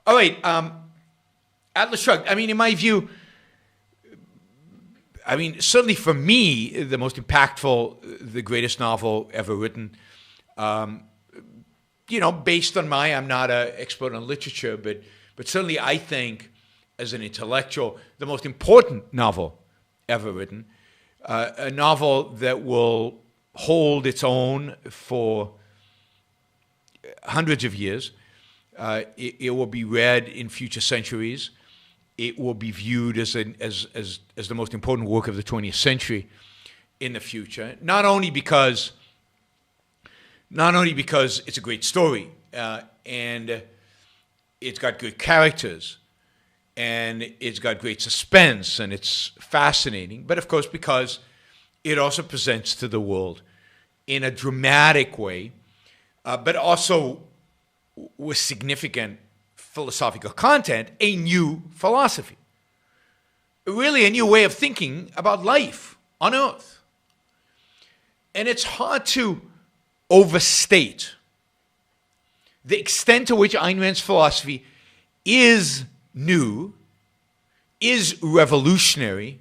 All right. Atlas Shrugged. I mean, in my view, certainly for me, the most impactful, the greatest novel ever written. Based on I'm not an expert on literature, but certainly I think, as an intellectual, the most important novel ever written. A novel that will hold its own for hundreds of years. It will be read in future centuries. It will be viewed as the most important work of the 20th century in the future. Not only because it's a great story and it's got good characters and it's got great suspense and it's fascinating, but of course because it also presents to the world in a dramatic way, but also with significant philosophical content, a new philosophy. Really a new way of thinking about life on Earth. And it's hard to overstate the extent to which Ayn Rand's philosophy is new, is revolutionary,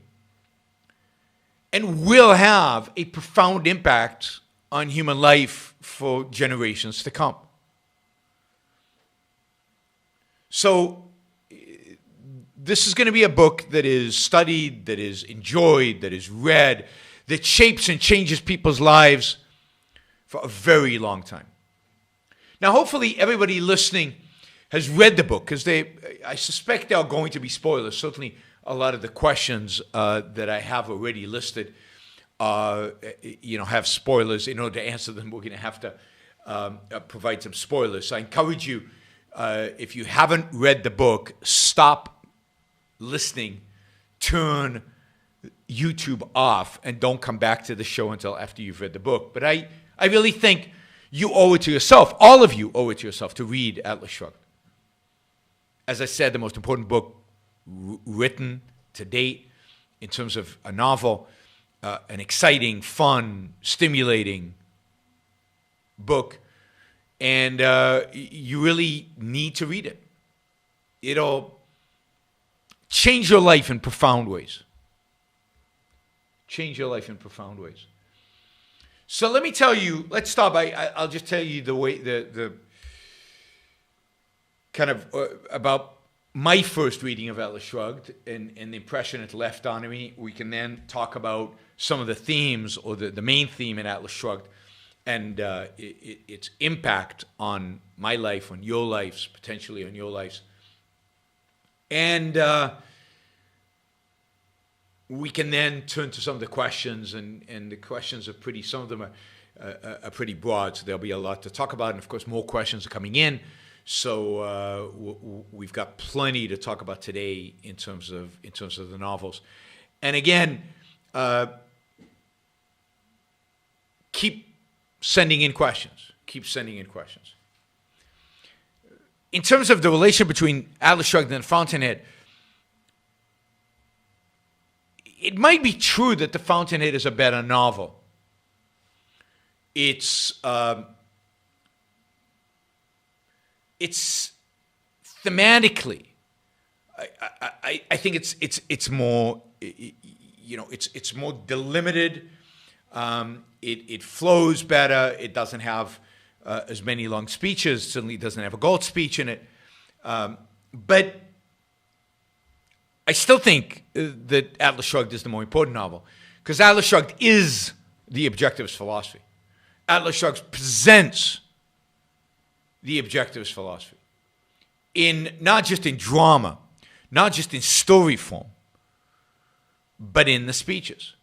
and will have a profound impact on human life for generations to come. So this is going to be a book that is studied, that is enjoyed, that is read, that shapes and changes people's lives for a very long time. Now, hopefully everybody listening has read the book, because I suspect there are going to be spoilers. Certainly a lot of the questions that I have already listed have spoilers. In order to answer them, we're going to have to provide some spoilers. So I encourage you, if you haven't read the book, stop listening, turn YouTube off, and don't come back to the show until after you've read the book. But I really think you owe it to yourself, all of you owe it to yourself, to read Atlas Shrugged. As I said, the most important book written to date in terms of a novel, an exciting, fun, stimulating book. And you really need to read it. It'll change your life in profound ways. Change your life in profound ways. So let me tell you, let's start by, I'll just tell you the way, the kind of about my first reading of Atlas Shrugged and the impression it left on me. We can then talk about some of the themes, or the main theme in Atlas Shrugged, and its impact on my life, on your lives, potentially on your lives. And we can then turn to some of the questions, and the questions are pretty, some of them are pretty broad, so there'll be a lot to talk about, and of course more questions are coming in, so we've got plenty to talk about today in terms of the novels. And again, keep sending in questions. Keep sending in questions. In terms of the relation between Atlas Shrugged and Fountainhead, it might be true that The Fountainhead is a better novel. It's thematically, I think it's more, it's more delimited. It flows better. It doesn't have as many long speeches. Certainly doesn't have a gold speech in it. But I still think that Atlas Shrugged is the more important novel, because Atlas Shrugged is the objectivist philosophy. Atlas Shrugged presents the objectivist philosophy not just in drama, not just in story form, but in the speeches,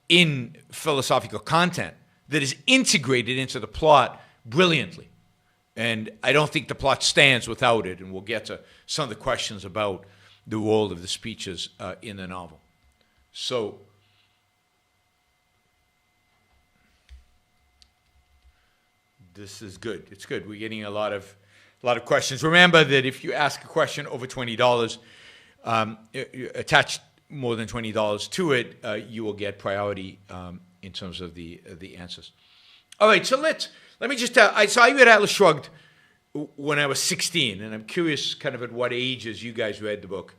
in philosophical content that is integrated into the plot brilliantly. And I don't think the plot stands without it, and we'll get to some of the questions about the role of the speeches in the novel. So, this is good. It's good. We're getting a lot of questions. Remember that if you ask a question over $20, attach more than $20 to it, you will get priority in terms of the answers. All right. So let me just so I read Atlas Shrugged when I was 16, and I'm curious kind of at what ages you guys read the book.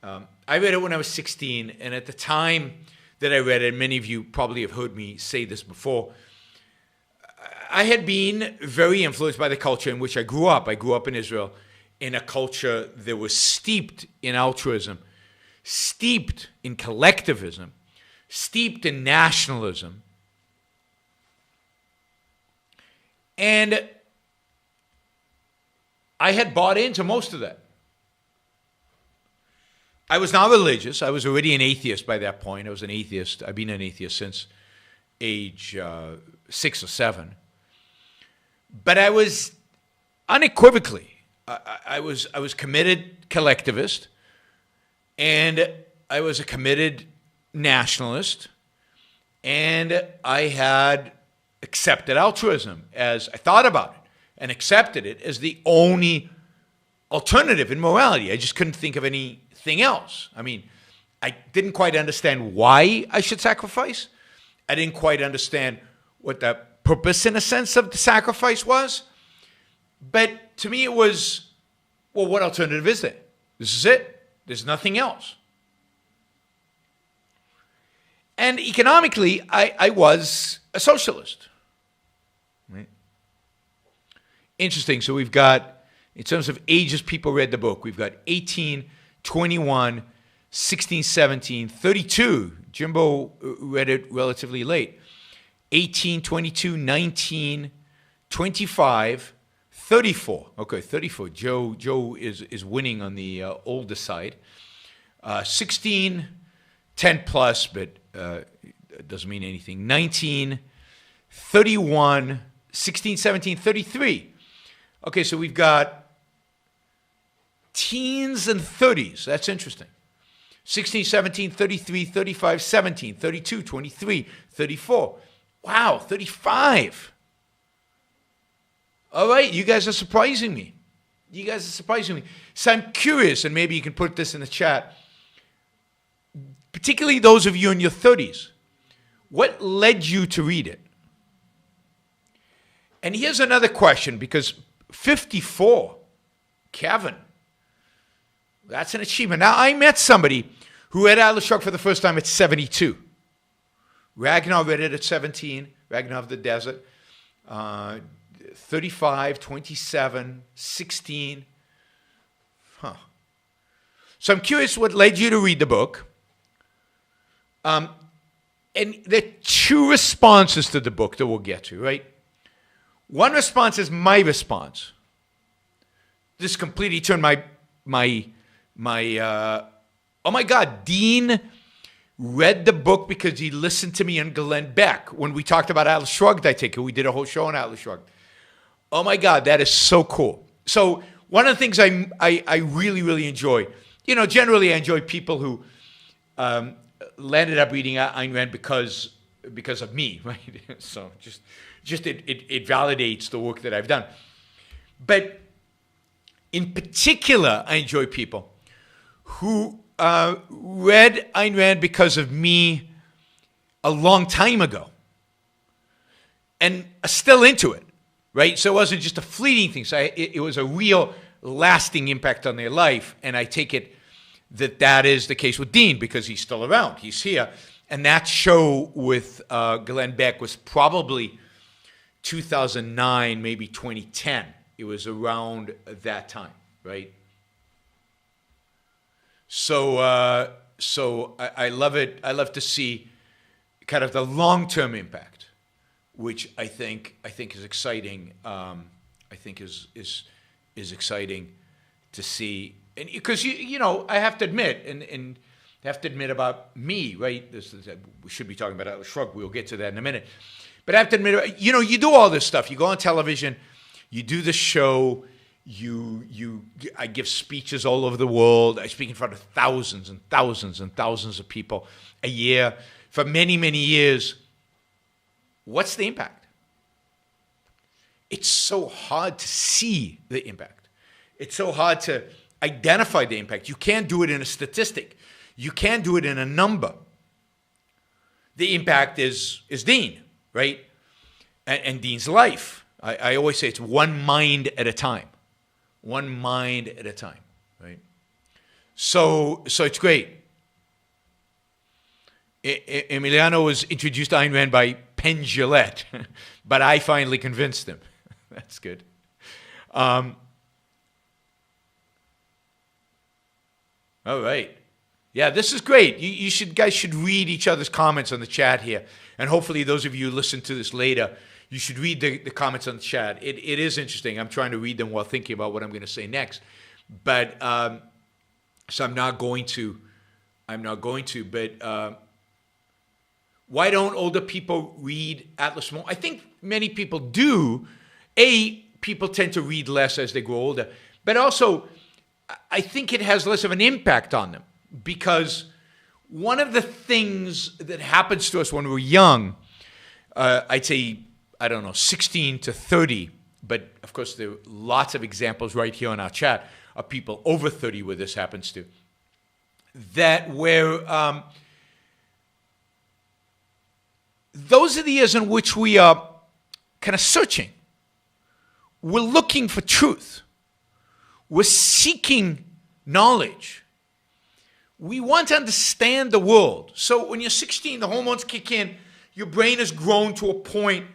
I read it when I was 16, and at the time that I read it, many of you probably have heard me say this before, I had been very influenced by the culture in which I grew up. I grew up in Israel in a culture that was steeped in altruism, steeped in collectivism, steeped in nationalism. And I had bought into most of that. I was not religious. I was already an atheist by that point. I was an atheist. I've been an atheist since age 6 or 7. But I was unequivocally, I was committed collectivist, and I was a committed nationalist, and I had accepted altruism as I thought about it, and accepted it as the only alternative in morality. I just couldn't think of anything else. I mean, I didn't quite understand why I should sacrifice. I didn't quite understand what the purpose, in a sense, of the sacrifice was. But to me, it was, well, what alternative is there? This is it. There's nothing else. And economically, I was a socialist. Right? Interesting. So we've got, in terms of ages people read the book, we've got 18, 21, 16, 17, 32. Jimbo read it relatively late. 18, 22, 19, 25, 34. Okay, 34. Joe is winning on the older side. 16, 10 plus, but it doesn't mean anything. 19, 31, 16, 17, 33. Okay, so we've got teens and 30s. That's interesting. 16, 17, 33, 35, 17, 32, 23, 34. Wow, 35. All right, you guys are surprising me. You guys are surprising me. So I'm curious, and maybe you can put this in the chat, particularly those of you in your 30s, what led you to read it? And here's another question, because 54, Kevin, that's an achievement. Now, I met somebody who read Atlas Shrugged for the first time at 72. Ragnar read it at 17, Ragnar of the Desert, 35, 27, 16. So I'm curious what led you to read the book. And there are two responses to the book that we'll get to, right? One response is my response. This completely turned oh my God, Dean read the book because he listened to me on Glenn Beck. When we talked about Atlas Shrugged, I take it, we did a whole show on Atlas Shrugged. Oh my God, that is so cool. So one of the things I really, really enjoy, you know, generally I enjoy people who landed up reading Ayn Rand because of me, right? So just it validates the work that I've done. But in particular, I enjoy people who read Ayn Rand because of me a long time ago and are still into it, right? So it wasn't just a fleeting thing. So it was a real lasting impact on their life. And I take it that is the case with Dean because he's still around. He's here. And that show with Glenn Beck was probably 2009, maybe 2010. It was around that time, right? So I love it. I love to see kind of the long-term impact, which I think is exciting. I think is exciting to see, and because you know I have to admit, and have to admit about me, right? We should be talking about Atlas Shrugged. We'll get to that in a minute. But I have to admit, you know, you do all this stuff. You go on television, you do the show. I give speeches all over the world. I speak in front of thousands and thousands and thousands of people a year for many, many years. What's the impact? It's so hard to see the impact. It's so hard to identify the impact. You can't do it in a statistic. You can't do it in a number. The impact is Dean, right? And Dean's life. I always say it's one mind at a time. One mind at a time, right? So it's great. Emiliano was introduced to Ayn Rand by Penn Jillette, but I finally convinced him. That's good. All right. Yeah, this is great. You guys should read each other's comments on the chat here. And hopefully those of you who listen to this later, you should read the comments on the chat. It is interesting. I'm trying to read them while thinking about what I'm going to say next. But, so I'm not going to. But why don't older people read Atlas more? I think many people do. People tend to read less as they grow older. But also, I think it has less of an impact on them. Because one of the things that happens to us when we're young, I'd say, I don't know, 16 to 30, but of course there are lots of examples right here on our chat of people over 30 where this happens to, that where those are the years in which we are kind of searching. We're looking for truth. We're seeking knowledge. We want to understand the world. So when you're 16, the hormones kick in, your brain has grown to a point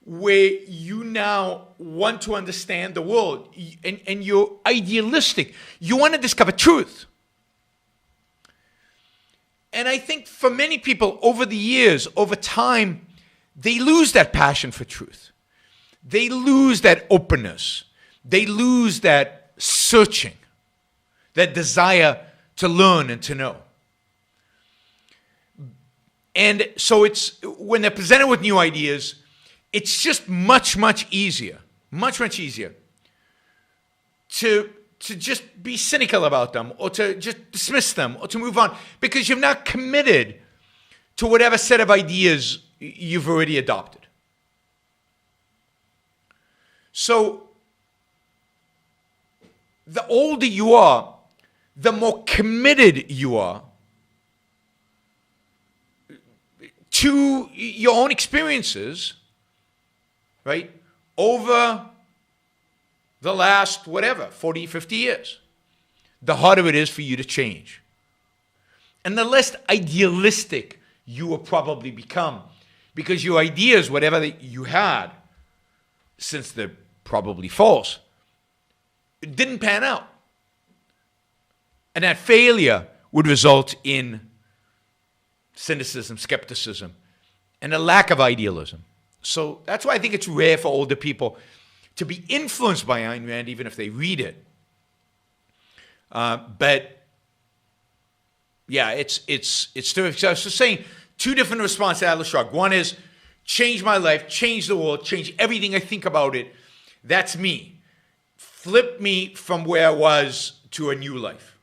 where you now want to understand the world, and you're idealistic. You want to discover truth. And I think for many people over the years, over time, they lose that passion for truth. They lose that openness. They lose that searching, that desire to learn and to know. And so it's, when they're presented with new ideas, it's just much easier to just be cynical about them, or to just dismiss them, or to move on, because you've not committed to whatever set of ideas you've already adopted. So the older you are, the more committed you are to your own experiences, right, over the last, 40, 50 years. The harder it is for you to change. And the less idealistic you will probably become, because your ideas, whatever you had, since they're probably false, it didn't pan out. And that failure would result in cynicism, skepticism, and a lack of idealism. So that's why I think it's rare for older people to be influenced by Ayn Rand, even if they read it. But yeah, it's terrific. So I was just saying, two different responses to Atlas Shrugged. One is change my life, change the world, change everything I think about it. That's me. Flip me from where I was to a new life.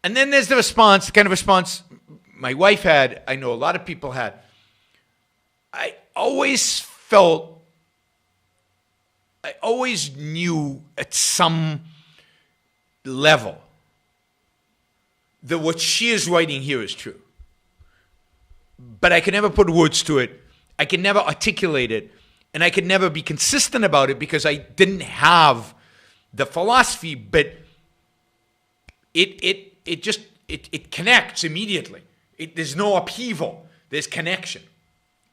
And then there's the response, the kind of response my wife had, I know a lot of people had. I always knew at some level that what she is writing here is true. But I could never put words to it. I could never articulate it. And I could never be consistent about it because I didn't have the philosophy, but it connects immediately. There's no upheaval. There's connection.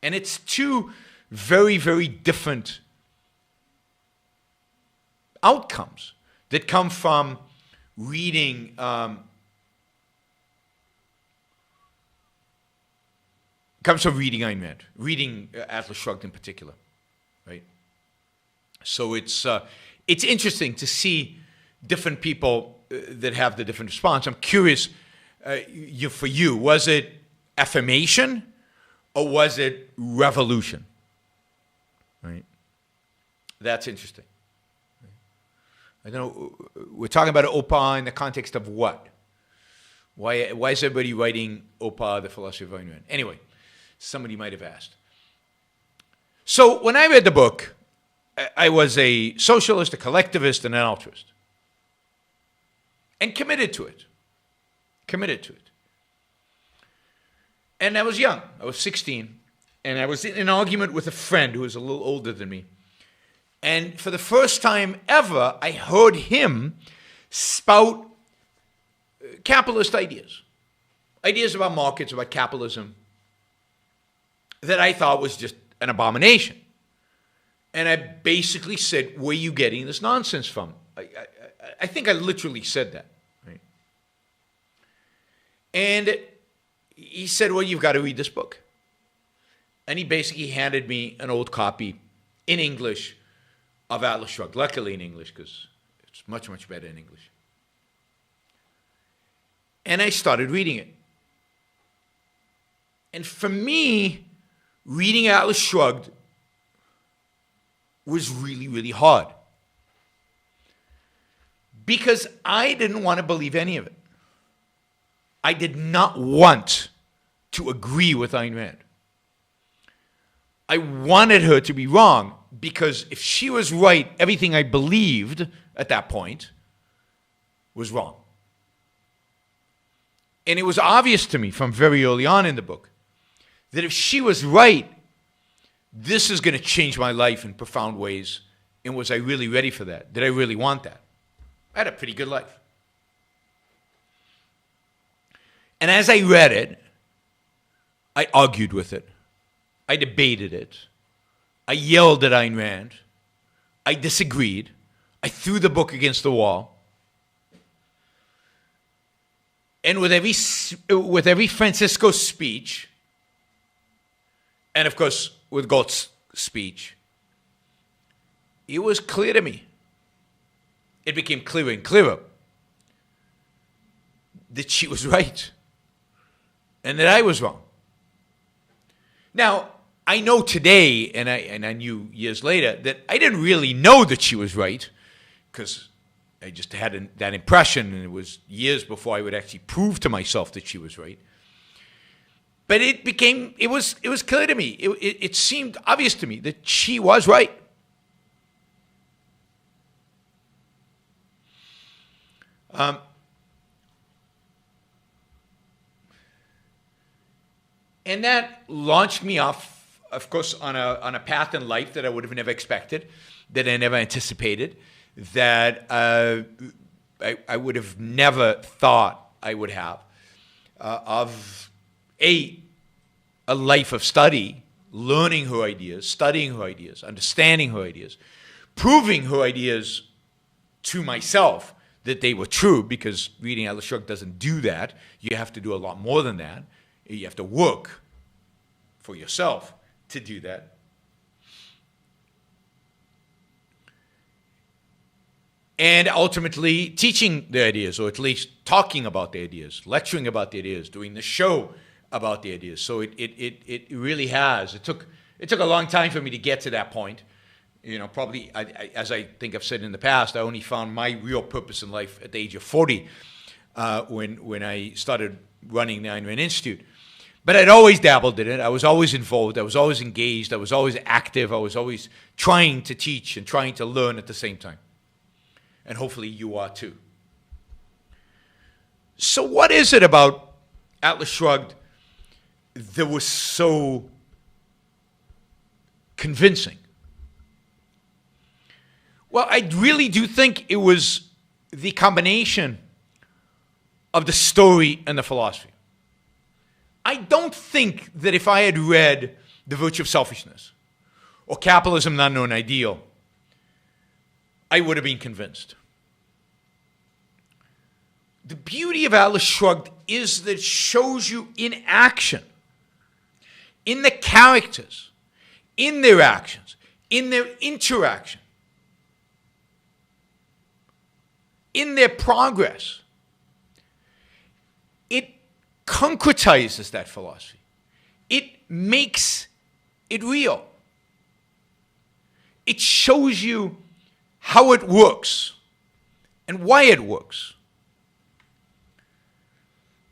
And it's two very, very different outcomes that come from reading Ayn Rand, reading Atlas Shrugged in particular, right? So it's interesting to see different people that have the different response. I'm curious, for you, was it affirmation or was it revolution? Right? That's interesting. I don't know. We're talking about Opa in the context of what? Why is everybody writing Opa, the philosophy of Ayn Rand? Anyway, somebody might have asked. So when I read the book, I was a socialist, a collectivist, and an altruist. And committed to it. And I was young. I was 16. And I was in an argument with a friend who was a little older than me. And for the first time ever, I heard him spout capitalist ideas. Ideas about markets, about capitalism, that I thought was just an abomination. And I basically said, where are you getting this nonsense from? I think I literally said that. Right? And he said, well, you've got to read this book. And he basically handed me an old copy in English of Atlas Shrugged. Luckily in English, because it's much, much better in English. And I started reading it. And for me, reading Atlas Shrugged was really, really hard. Because I didn't want to believe any of it. I did not want to agree with Ayn Rand. I wanted her to be wrong, because if she was right, everything I believed at that point was wrong. And it was obvious to me from very early on in the book that if she was right, this is going to change my life in profound ways. And was I really ready for that? Did I really want that? I had a pretty good life. And as I read it, I argued with it. I debated it. I yelled at Ayn Rand. I disagreed. I threw the book against the wall. And with every Francisco speech, and of course with Galt's speech, it was clear to me. It became clearer and clearer that she was right and that I was wrong. Now, I know today, and I knew years later, that I didn't really know that she was right, because I just had that impression, and it was years before I would actually prove to myself that she was right. But it was clear to me. It seemed obvious to me that she was right. And that launched me off, of course, on a path in life that I would have never expected, that I never anticipated, that I would have never thought I would have, of a life of study, learning her ideas, studying her ideas, understanding her ideas, proving her ideas to myself that they were true, because reading Atlas Shrugged doesn't do that. You have to do a lot more than that. You have to work for yourself to do that. And ultimately teaching the ideas, or at least talking about the ideas, lecturing about the ideas, doing the show about the ideas. So it really has. It took a long time for me to get to that point. You know, probably, as I think I've said in the past, I only found my real purpose in life at the age of 40 when I started running the Ayn Rand Institute. But I'd always dabbled in it. I was always involved. I was always engaged. I was always active. I was always trying to teach and trying to learn at the same time. And hopefully you are too. So what is it about Atlas Shrugged that was so convincing? Well, I really do think it was the combination of the story and the philosophy. I don't think that if I had read The Virtue of Selfishness or Capitalism, Not an Unknown Ideal, I would have been convinced. The beauty of Atlas Shrugged is that it shows you in action, in the characters, in their actions, in their interaction, in their progress. It concretizes that philosophy. It makes it real. It shows you how it works and why it works.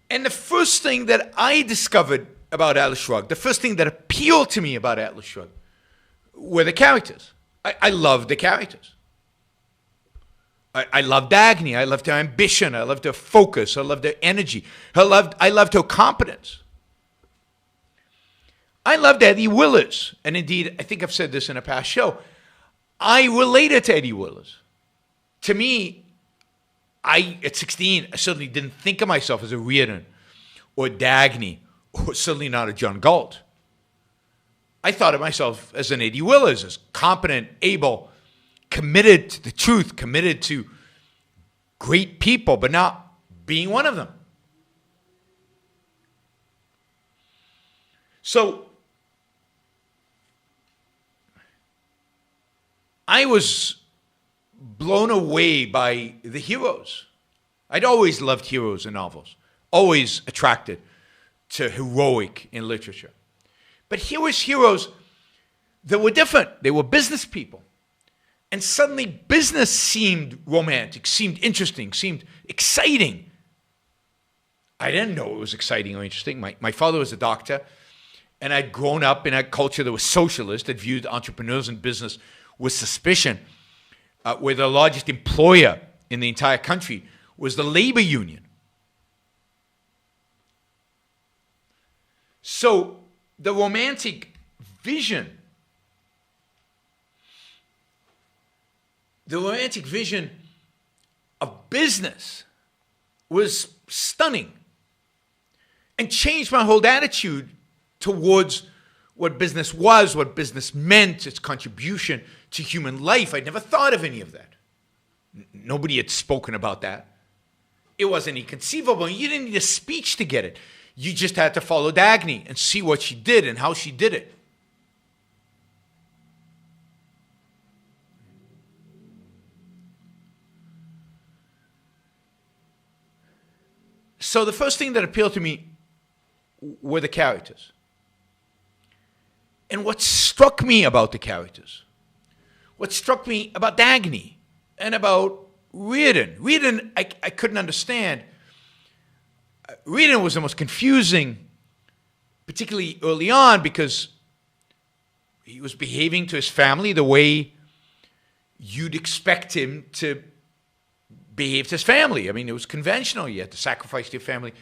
And the first thing that I discovered about Atlas Shrugged, the first thing that appealed to me about Atlas Shrugged, were the characters. I loved the characters. I loved Agni. I loved her ambition. I loved her focus. I loved her energy. I loved her competence. I loved Eddie Willers. And indeed, I think I've said this in a past show. I related to Eddie Willis. To me, at 16, I certainly didn't think of myself as a Reardon or Dagny, or certainly not a John Galt. I thought of myself as an Eddie Willis, as competent, able, committed to the truth, committed to great people, but not being one of them. So I was blown away by the heroes. I'd always loved heroes in novels, always attracted to heroic in literature. But here was heroes that were different. They were business people. And suddenly business seemed romantic, seemed interesting, seemed exciting. I didn't know it was exciting or interesting. My father was a doctor, and I'd grown up in a culture that was socialist, that viewed entrepreneurs and business with suspicion, where the largest employer in the entire country was the labor union. So the romantic vision of business was stunning and changed my whole attitude towards what business was, what business meant, its contribution to human life. I'd never thought of any of that. Nobody had spoken about that. It wasn't inconceivable. You didn't need a speech to get it. You just had to follow Dagny and see what she did and how she did it. So the first thing that appealed to me were the characters. And what struck me about the characters, what struck me about Dagny and about Reardon, I couldn't understand. Reardon was the most confusing, particularly early on, because he was behaving to his family the way you'd expect him to behave to his family. I mean, it was conventional. You had to sacrifice to your family.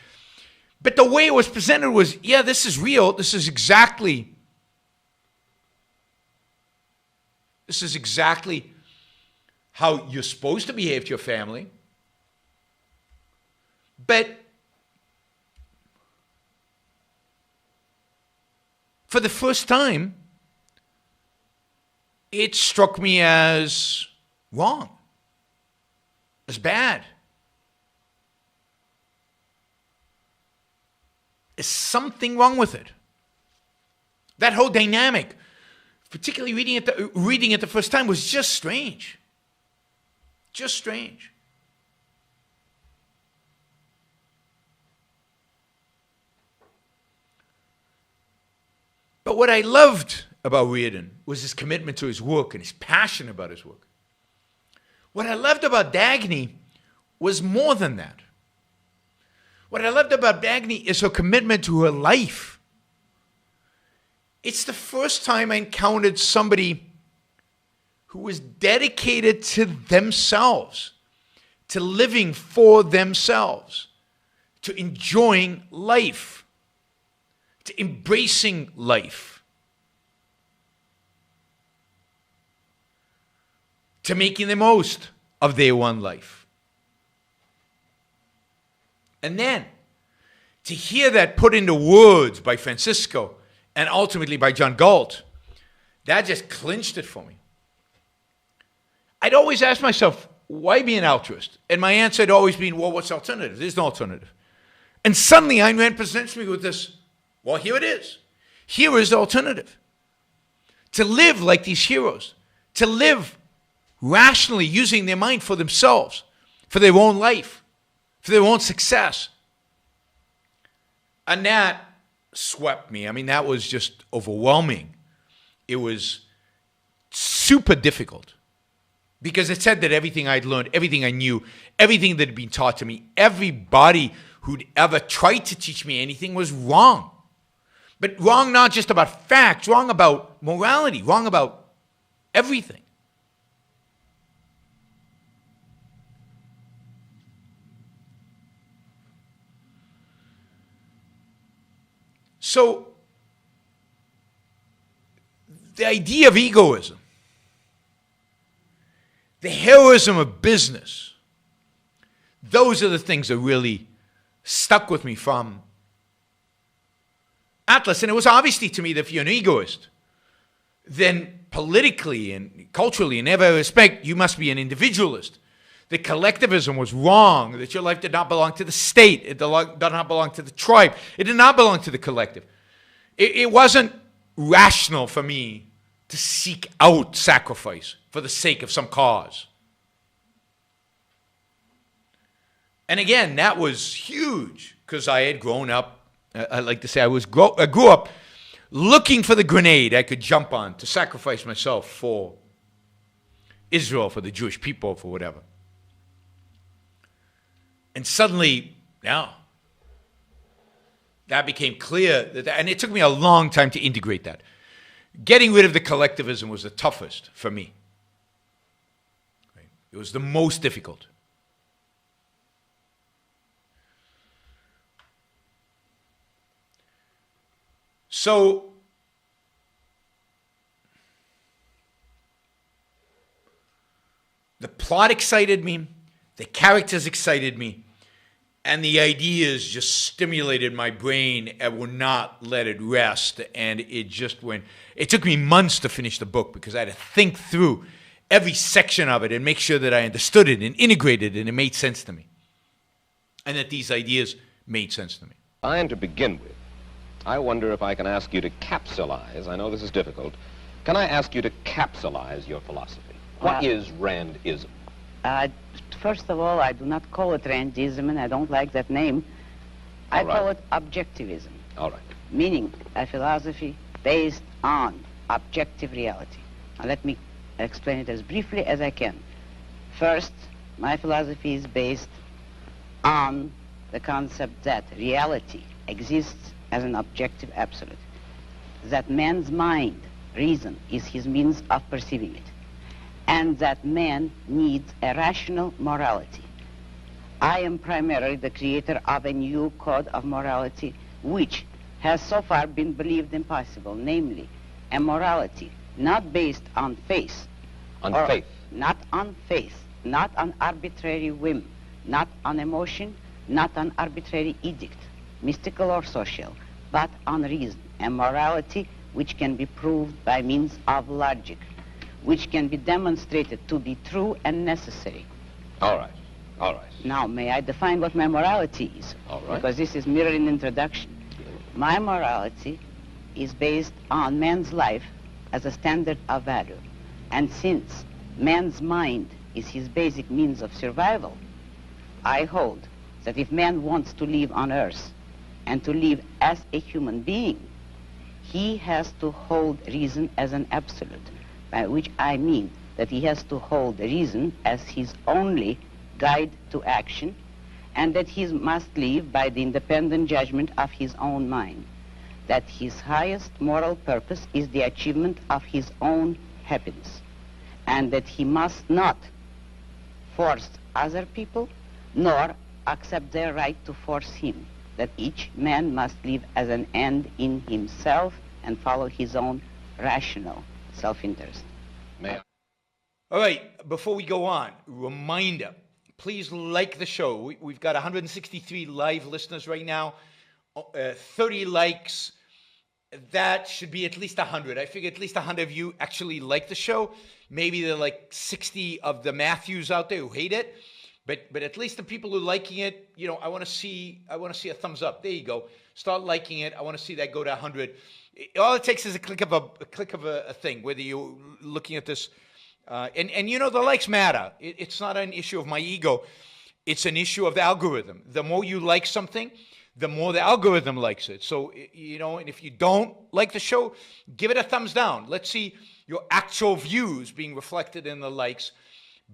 But the way it was presented was, yeah, this is real. This is exactly how you're supposed to behave to your family. But for the first time, it struck me as wrong, as bad. There's something wrong with it. That whole dynamic, particularly reading it the first time, was just strange. Just strange. But what I loved about Reardon was his commitment to his work and his passion about his work. What I loved about Dagny was more than that. What I loved about Dagny is her commitment to her life. It's the first time I encountered somebody who was dedicated to themselves, to living for themselves, to enjoying life, to embracing life, to making the most of their one life. And then to hear that put into words by Francisco and ultimately by John Galt, that just clinched it for me. I'd always ask myself, why be an altruist? And my answer had always been, well, what's the alternative? There's no alternative. And suddenly Ayn Rand presents me with this, well, here it is. Here is the alternative. To live like these heroes, to live rationally, using their mind for themselves, for their own life, for their own success. And that swept me. I mean, that was just overwhelming. It was super difficult because it said that everything I'd learned, everything I knew, everything that had been taught to me, everybody who'd ever tried to teach me anything was wrong. But wrong not just about facts, wrong about morality, wrong about everything. So, the idea of egoism the heroism of business. Those are the things that really stuck with me from Atlas. And it was obviously to me that if you're an egoist, then politically and culturally, in every respect, you must be an individualist. That collectivism was wrong, that your life did not belong to the state, it did not belong to the tribe, it did not belong to the collective. It wasn't rational for me to seek out sacrifice for the sake of some cause. And again, that was huge because I had grown up, I like to say I grew up looking for the grenade I could jump on to sacrifice myself for Israel, for the Jewish people, for whatever. And suddenly, now, that became clear, and it took me a long time to integrate that. Getting rid of the collectivism was the toughest for me. Right? It was the most difficult. So, the plot excited me, the characters excited me, and the ideas just stimulated my brain and would not let it rest. And it just went, it took me months to finish the book because I had to think through every section of it and make sure that I understood it and integrated it and it made sense to me. And that these ideas made sense to me. And to begin with, I wonder if I can ask you to capsulize, I know this is difficult, can I ask you to capsulize your philosophy? What is Randism? First of all, I do not call it Randism, and I don't like that name. I call it Objectivism. All right. Meaning a philosophy based on objective reality. Now let me explain it as briefly as I can. First, my philosophy is based on the concept that reality exists as an objective absolute. That man's mind, reason, is his means of perceiving it. And that man needs a rational morality. I am primarily the creator of a new code of morality which has so far been believed impossible, namely a morality not based on faith. On faith? Not on faith, not on arbitrary whim, not on emotion, not on arbitrary edict, mystical or social, but on reason, a morality which can be proved by means of logic, which can be demonstrated to be true and necessary. All right, all right. Now, may I define what my morality is? All right. Because this is merely an introduction. My morality is based on man's life as a standard of value. And since man's mind is his basic means of survival, I hold that if man wants to live on earth and to live as a human being, he has to hold reason as an absolute. By which I mean that he has to hold reason as his only guide to action, and that he must live by the independent judgment of his own mind, that his highest moral purpose is the achievement of his own happiness, and that he must not force other people, nor accept their right to force him, that each man must live as an end in himself and follow his own rational self-interest. All right, before we go on, reminder, please like the show. We've got 163 live listeners right now, 30 likes. That should be at least 100. I figure at least 100 of you actually like the show. Maybe there are like 60 of the Matthews out there who hate it, but at least the people who are liking it, you know, I want to see a thumbs up. There you go. Start liking it. I want to see that go to 100. All it takes is a click of a thing, whether you're looking at this, and you know, the likes matter. It's not an issue of my ego. It's an issue of the algorithm. The more you like something, the more the algorithm likes it. So, you know, and if you don't like the show, give it a thumbs down. Let's see your actual views being reflected in the likes.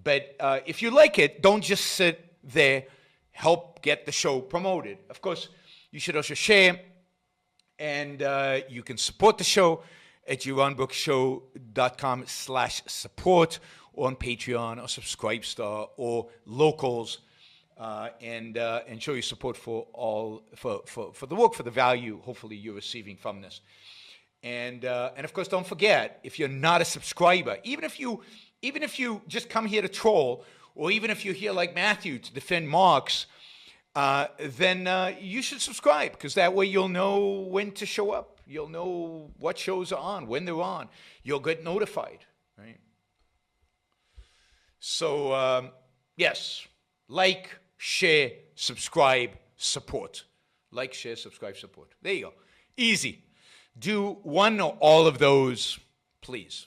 But if you like it, don't just sit there. Help get the show promoted. Of course, you should also share. And you can support the show at JeronBrooksShow.com/support, or on Patreon or Subscribestar or Locals, and show your support for the work, for the value hopefully you're receiving from this. And of course, don't forget, if you're not a subscriber, even if you even if you just come here to troll, or even if you're here like Matthew to defend Marx, then you should subscribe, because that way you'll know when to show up. You'll know what shows are on, when they're on. You'll get notified, right? So, yes, like, share, subscribe, support. Like, share, subscribe, support. There you go. Easy. Do one or all of those, please.